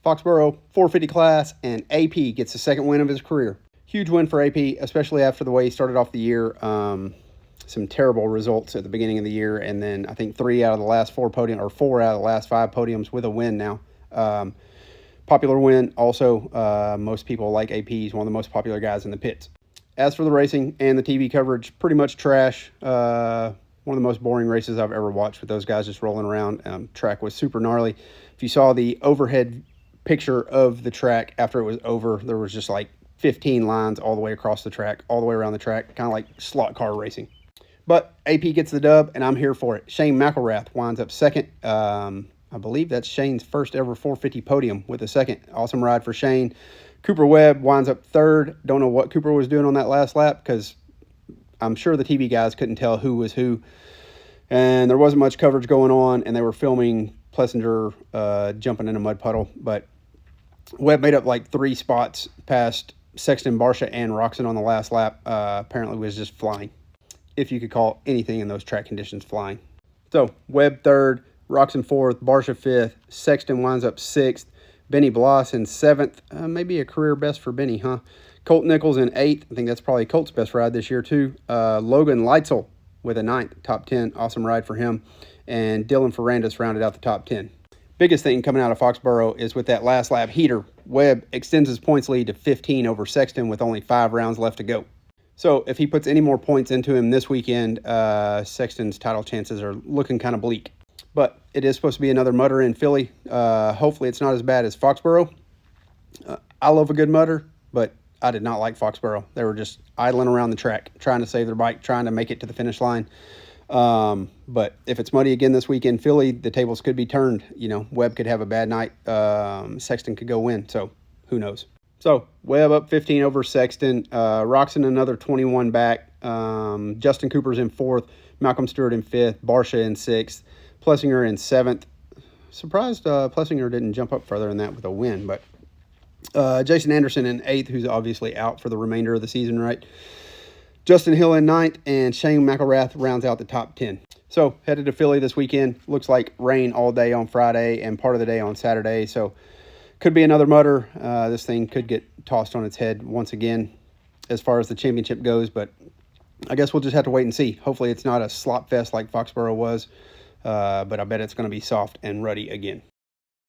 Foxborough 450 class, and AP gets the second win of his career. Huge win for AP, especially after the way he started off the year. Some terrible results at the beginning of the year, and then I think 4 out of the last 5 podiums with a win now. Popular win also. Most people like AP. He's one of the most popular guys in the pits. As for the racing and the TV coverage, pretty much trash. One of the most boring races I've ever watched with those guys just rolling around. Track was super gnarly. If you saw the overhead picture of the track after it was over, there was just like 15 lines all the way across the track, all the way around the track, kind of like slot car racing. But AP gets the dub, and I'm here for it. Shane McElrath winds up second. I believe that's Shane's first ever 450 podium with a second. Awesome ride for Shane. Cooper Webb winds up third. Don't know what Cooper was doing on that last lap because I'm sure the TV guys couldn't tell who was who. And there wasn't much coverage going on, and they were filming Plessinger jumping in a mud puddle. But Webb made up like 3 spots past Sexton, Barsha, and Roxon on the last lap. Apparently was just flying, if you could call anything in those track conditions flying. So Webb third, Roxon fourth, Barsha fifth, Sexton winds up sixth, Benny Bloss in seventh. Maybe a career best for Benny, huh? Colt Nichols in eighth. I think that's probably Colt's best ride this year too. Logan Leitzel with a ninth, top 10. Awesome ride for him. And Dylan Ferrandis rounded out the top 10. Biggest thing coming out of Foxborough is with that last lap heater, Webb extends his points lead to 15 over Sexton with only 5 rounds left to go. So if he puts any more points into him this weekend, Sexton's title chances are looking kind of bleak. But it is supposed to be another mutter in Philly. Hopefully it's not as bad as Foxborough. I love a good mutter, but I did not like Foxborough. They were just idling around the track, trying to save their bike, trying to make it to the finish line. But if it's muddy again this weekend, Philly, the tables could be turned. You know, Webb could have a bad night. Sexton could go win. So who knows? So Webb up 15 over Sexton. Roxon another 21 back. Justin Cooper's in fourth. Malcolm Stewart in fifth. Barsha in sixth. Plessinger in seventh. Surprised Plessinger didn't jump up further than that with a win. But Jason Anderson in eighth, who's obviously out for the remainder of the season, right? Justin Hill in ninth, and Shane McElrath rounds out the top 10. So headed to Philly this weekend. Looks like rain all day on Friday and part of the day on Saturday. So could be another mutter. This thing could get tossed on its head once again as far as the championship goes. But I guess we'll just have to wait and see. Hopefully it's not a slop fest like Foxborough was. But I bet it's going to be soft and ruddy again.